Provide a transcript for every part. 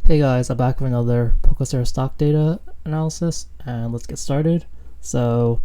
Hey guys, I'm back with another PokerStars stock data analysis, and let's get started. So,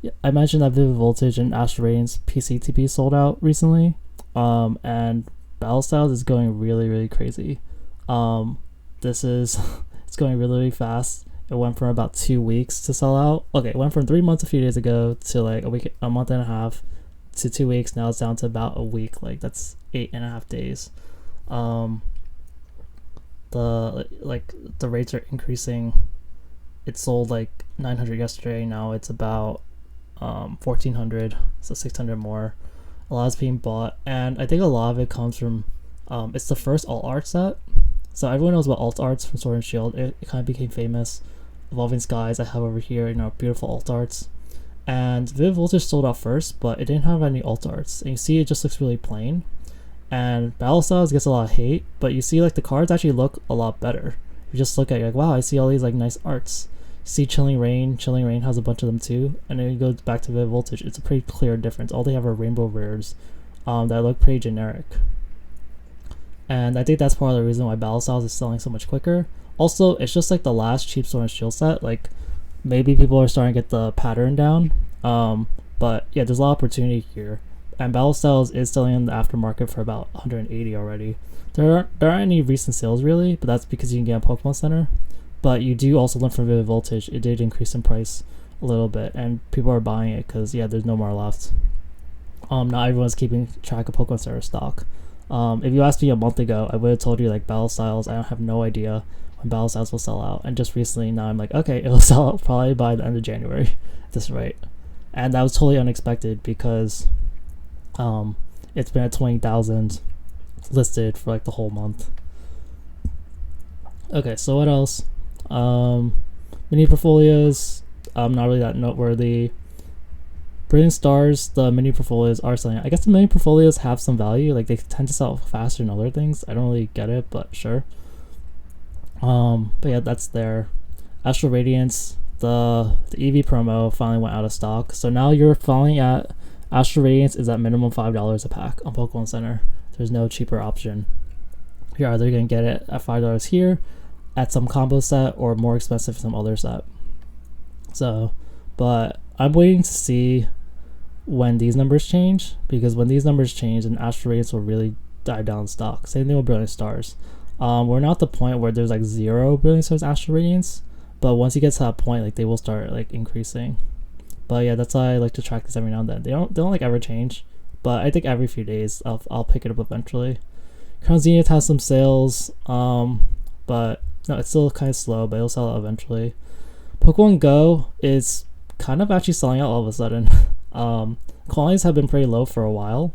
yeah, I mentioned that Vivid Voltage and Astro Radiance PCTP sold out recently, and Battle Styles is going really crazy. This is it's going really fast. It went from about 2 weeks to sell out. Okay, it went from 3 months a few days ago to like a month and a half to 2 weeks. Now it's down to about a week. Like that's 8.5 days. Um, the rates are increasing. It sold like 900 yesterday. Now it's about 1400, so 600 more. A lot is being bought, and I think a lot of it comes from it's the first alt art set. So everyone knows about alt arts from Sword and Shield. It kind of became famous. Evolving Skies I have over here, beautiful alt arts. And Vivid Voltage sold out first, but it didn't have any alt arts. And you see, it just looks really plain. And Battle Styles gets a lot of hate, but you see like the cards actually look a lot better. You just look at it, you're like, wow, I see all these like nice arts. You see Chilling Reign has a bunch of them too, and then you go back to Vivid Voltage, it's a pretty clear difference. All they have are rainbow rares that look pretty generic. And I think that's part of the reason why Battle Styles is selling so much quicker. Also, it's just like the last cheap Sword and Shield set. Like maybe people are starting to get the pattern down. But yeah, there's a lot of opportunity here. And Battle Styles is selling in the aftermarket for about 180 already. There aren't any recent sales really, but that's because you can get a Pokemon Center. But you do also learn from Vivid Voltage. It did increase in price a little bit, and people are buying it because there's no more left. Not everyone's keeping track of Pokemon Center stock. If you asked me a month ago, I would have told you like Battle Styles. I don't have no idea when Battle Styles will sell out. And just recently, now I'm like, okay, it'll sell out probably by the end of January at this rate. And that was totally unexpected because it's been at 20,000 listed for like the whole month. Okay, so what else? Mini portfolios, not really that noteworthy. Brilliant Stars, the mini portfolios are selling. I guess the mini portfolios have some value. Like they tend to sell faster than other things. I don't really get it, but sure. But yeah, that's there. Astral Radiance, the EV promo finally went out of stock. So now you're finally at Astral Radiance is at minimum $5 a pack on Pokemon Center. There's no cheaper option. You're either gonna get it at $5 here, at some combo set, or more expensive some other set. So, but I'm waiting to see when these numbers change, because when these numbers change, then Astral Radiance will really dive down in stock. Same thing with Brilliant Stars. We're not at the point where there's like 0 Brilliant Stars Astral Radiance, but once you get to that point, like they will start like increasing. But yeah, that's why I like to track this every now and then. They don't like ever change, but I think every few days I'll pick it up eventually. Crown Zenith has some sales, but no, it's still kind of slow, but it'll sell out eventually. Pokemon Go is kind of actually selling out all of a sudden. Quantities have been pretty low for a while,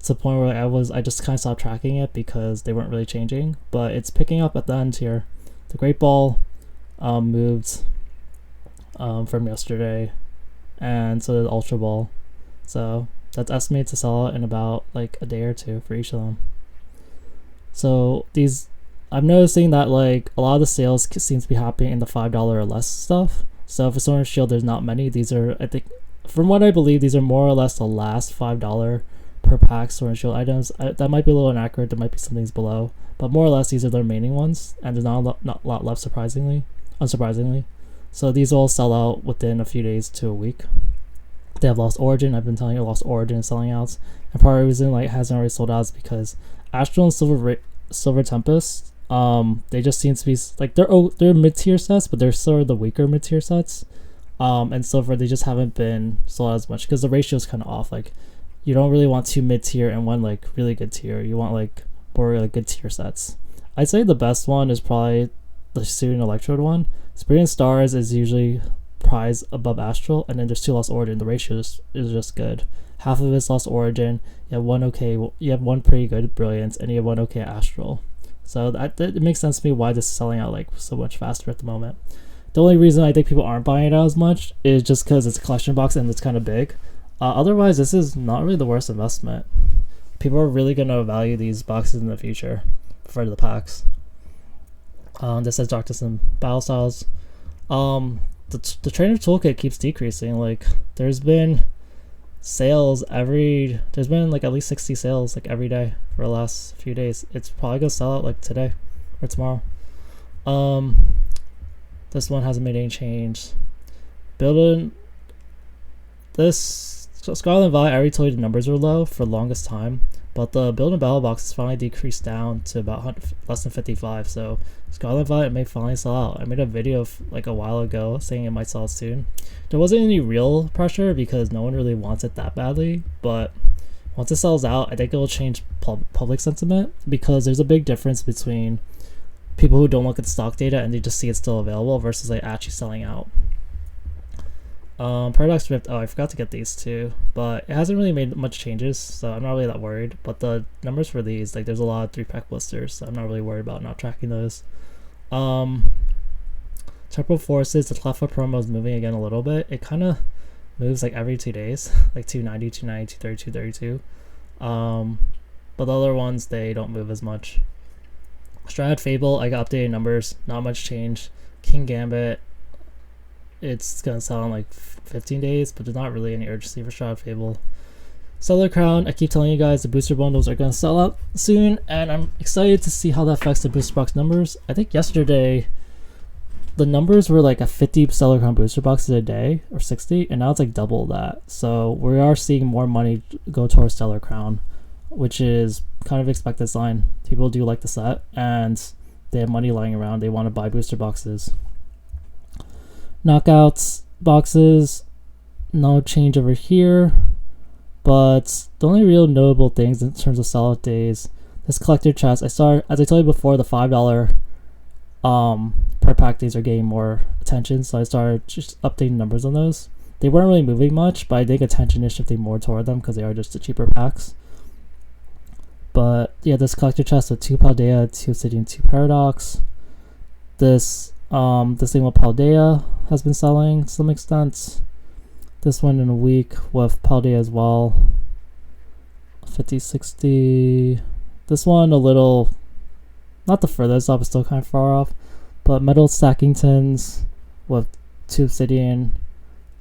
to the point where I just kind of stopped tracking it because they weren't really changing, but it's picking up at the end here. The Great Ball moved from yesterday, and so did Ultra Ball. So that's estimated to sell out in about like a day or two for each of them. So I'm noticing that like a lot of the sales seems to be happening in the $5 or less stuff. So for Sword and Shield, there's not many. These are, I think, from what I believe, these are more or less the last $5 per pack Sword and Shield items. That might be a little inaccurate. There might be some things below, but more or less these are the remaining ones, and there's not a lot left, unsurprisingly. So these all sell out within a few days to a week. They have Lost Origin. I've been telling you Lost Origin is selling out, and part of the reason like it hasn't already sold out is because Astral and Silver Tempest, they just seem to be like they're mid-tier sets, but they're sort of the weaker mid-tier sets. And Silver, they just haven't been sold out as much because the ratio is kind of off. Like you don't really want 2 mid-tier and 1 like really good tier. You want like more like good tier sets. I'd say the best one is probably the Student Electrode one. Brilliant Stars is usually prize above Astral, and then there's 2 Lost Origin. The ratio is just good. Half of it's Lost Origin. You have one pretty good Brilliance, and you have one okay Astral. So that it makes sense to me why this is selling out like so much faster at the moment. The only reason I think people aren't buying it out as much is just because it's a collection box and it's kind of big. Otherwise, this is not really the worst investment. People are really gonna value these boxes in the future for the packs. This says Dr. Some Battle Styles. The trainer toolkit keeps decreasing. Like there's been like at least 60 sales like every day for the last few days. It's probably gonna sell out like today. or tomorrow. This one hasn't made any change. Building this Scarlet Valley, I already told you the numbers were low for the longest time, but the build and battle box has finally decreased down to about less than 55. So Scarlet Valley may finally sell out. I made a video like a while ago saying it might sell soon. There wasn't any real pressure because no one really wants it that badly, but once it sells out, I think it will change public sentiment, because there's a big difference between people who don't look at stock data and they just see it's still available versus like actually selling out. Paradox Rift, oh, I forgot to get these too, but it hasn't really made much changes, so I'm not really that worried. But the numbers for these, like there's a lot of 3-pack blisters, so I'm not really worried about not tracking those. Temporal Forces, the Cleffa promo is moving again a little bit. It kind of moves like every 2 days, like 290, 290, 232, 232. But the other ones, they don't move as much. Strad Fable, I got updated numbers, not much change. King Gambit, it's gonna sell in like 15 days, but there's not really any urgency for Strad Fable. Stellar Crown, I keep telling you guys the booster bundles are gonna sell out soon, and I'm excited to see how that affects the booster box numbers. I think yesterday the numbers were like a 50 Stellar Crown booster boxes a day, or 60, and now it's like double that. So we are seeing more money go towards Stellar Crown, which is kind of expected sign. People do like the set, and they have money lying around. They want to buy booster boxes. Knockouts boxes, no change over here, but the only real notable things in terms of sellout days, this collector chest, as I told you before, the $5 per pack days are getting more attention, so I started just updating numbers on those. They weren't really moving much, but I think attention is shifting more toward them because they are just the cheaper packs. But yeah, this collector chest with 2 Paldea, 2 Obsidian, 2 Paradox. This thing with Paldea has been selling to some extent. This one in a week with Paldea as well. 50, 60. This one a little, not the furthest up, it's still kind of far off. But Metal Stacking Tins with 2 Obsidian,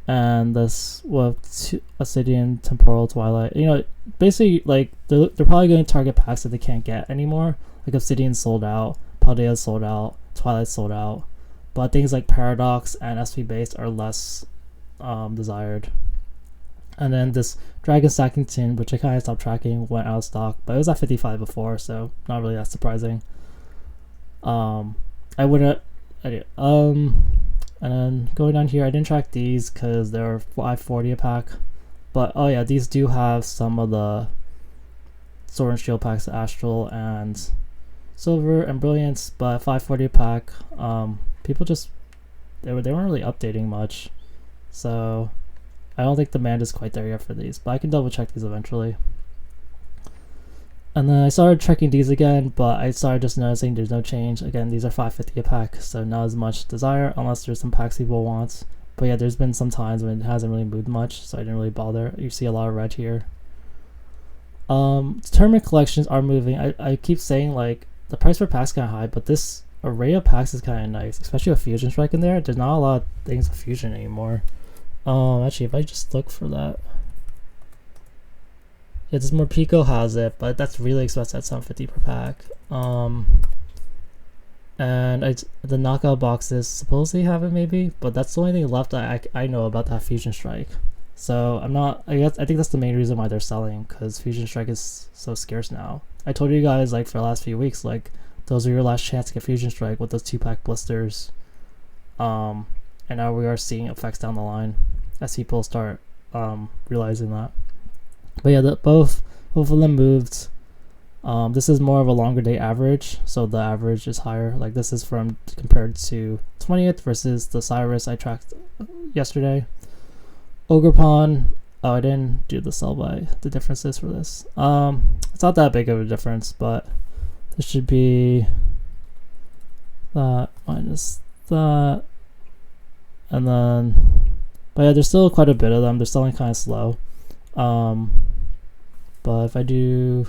and this with 2 Obsidian Temporal Twilight. You know, basically, like, they're probably going to target packs that they can't get anymore. Like Obsidian sold out, Paldea sold out, Twilight sold out. But things like Paradox and SP based are less desired. And then this Dragon Stacking Tin, which I kind of stopped tracking, went out of stock, but it was at 55 before, so not really that surprising. I wouldn't. And then going down here, I didn't track these because they're 540 a pack. But oh yeah, these do have some of the Sword and Shield packs, Astral and Silver and Brilliance, but 540 a pack. People just they weren't really updating much, so I don't think demand is quite there yet for these. But I can double check these eventually. And then I started checking these again, but I started just noticing there's no change. Again, these are 550 a pack, so not as much desire unless there's some packs people want. But yeah, there's been some times when it hasn't really moved much, so I didn't really bother. You see a lot of red here. Tournament collections are moving. I keep saying like the price per pack's kind of high, but this array of packs is kind of nice, especially with Fusion Strike in there. There's not a lot of things with Fusion anymore. Actually, if I just look for that. Yeah, this Morpeko has it, but that's really expensive at $750 per pack. And the knockout boxes supposedly have it maybe, but that's the only thing left I know about that Fusion Strike. So I think that's the main reason why they're selling, because Fusion Strike is so scarce now. I told you guys like for the last few weeks, like those are your last chance to get Fusion Strike with those 2-pack blisters. And now we are seeing effects down the line as people start realizing that. But yeah, both of them moved. This is more of a longer day average, so the average is higher. Like this is from compared to 20th versus the Cyrus I tracked yesterday. Ogerpon, oh, I didn't do the sell by the differences for this. It's not that big of a difference, but this should be that minus that, and then, but yeah, there's still quite a bit of them. They're selling kind of slow. But if I do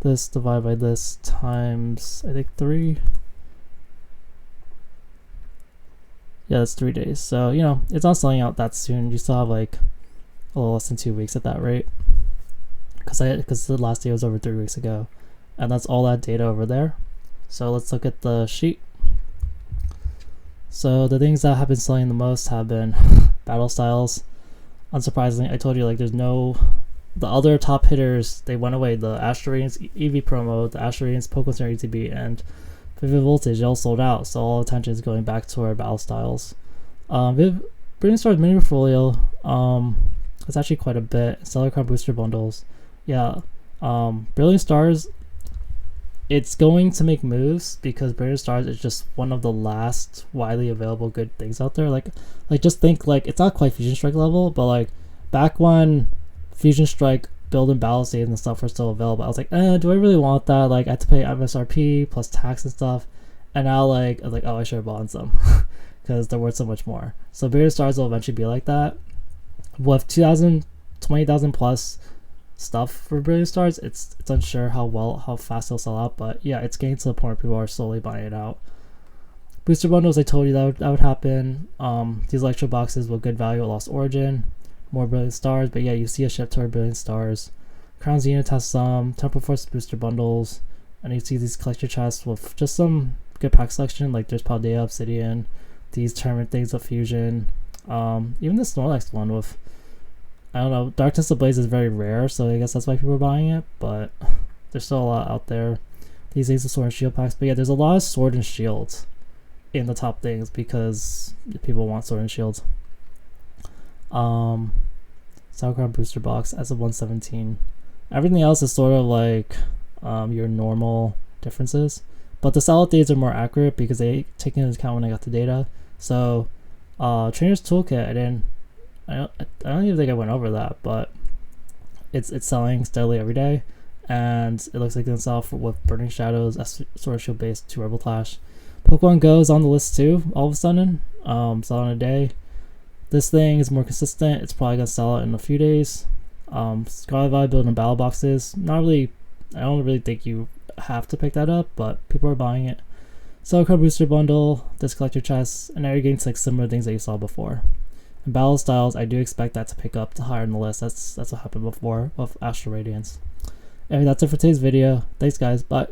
this divided by this times, I think 3, yeah, that's 3 days. So you know, it's not selling out that soon. You still have like a little less than 2 weeks at that rate, because the last day was over 3 weeks ago, and that's all that data over there. So let's look at the sheet. So the things that have been selling the most have been battle styles. Unsurprisingly, I told you, like, there's no, the other top hitters, they went away. The Astral Radiance EV promo, the Astral Radiance Pokemon Center ETB, and Vivid Voltage, they all sold out. So all attention is going back to our battle styles. Brilliant Stars mini portfolio, it's actually quite a bit. Stellar Crown booster bundles, yeah. Brilliant Stars, it's going to make moves because Brilliant Stars is just one of the last widely available good things out there. Like just think, like, it's not quite Fusion Strike level, but like back when Fusion Strike build and battle states and stuff were still available, I was like, do I really want that? Like, I had to pay MSRP plus tax and stuff, and now like I was like, oh, I should have bought some because they're worth so much more. So Brilliant Stars will eventually be like that. With 20,000 plus stuff for Brilliant Stars, it's unsure how fast it'll sell out, but yeah, it's getting to the point where people are slowly buying it out. Booster bundles, I told you that would happen. These Electro boxes with good value at Lost Origin, more Brilliant Stars, but yeah, you see a shift toward Brilliant Stars. Crown Zenith has some Temple Force booster bundles, and you see these collector chests with just some good pack selection, like there's Paldea, Obsidian, these tournament things with Fusion, even the Snorlax one with, I don't know, Darkness Ablaze is very rare, so I guess that's why people are buying it, but there's still a lot out there. These days of Sword and Shield packs, but yeah, there's a lot of Sword and Shield in the top things because people want Sword and Shield. Sauerkraut booster box as of 117. Everything else is sort of like your normal differences, but the sell-out dates are more accurate because they take into account when I got the data. So Trainer's Toolkit, I don't even think I went over that, but it's selling steadily every day, and it looks like it's going to sell with Burning Shadows, Sword and Shield based, 2 Rebel Clash. Pokemon Go is on the list too, all of a sudden. Sell in a day. This thing is more consistent. It's probably going to sell out in a few days. Scarlet Valley building battle boxes. Not really, I don't really think you have to pick that up, but people are buying it. Card booster bundle, this collector chest, and now you're getting to like similar things that you saw before. And battle styles, I do expect that to pick up to higher in the list. That's what happened before with Astral Radiance. Anyway, that's it for today's video. Thanks guys, bye.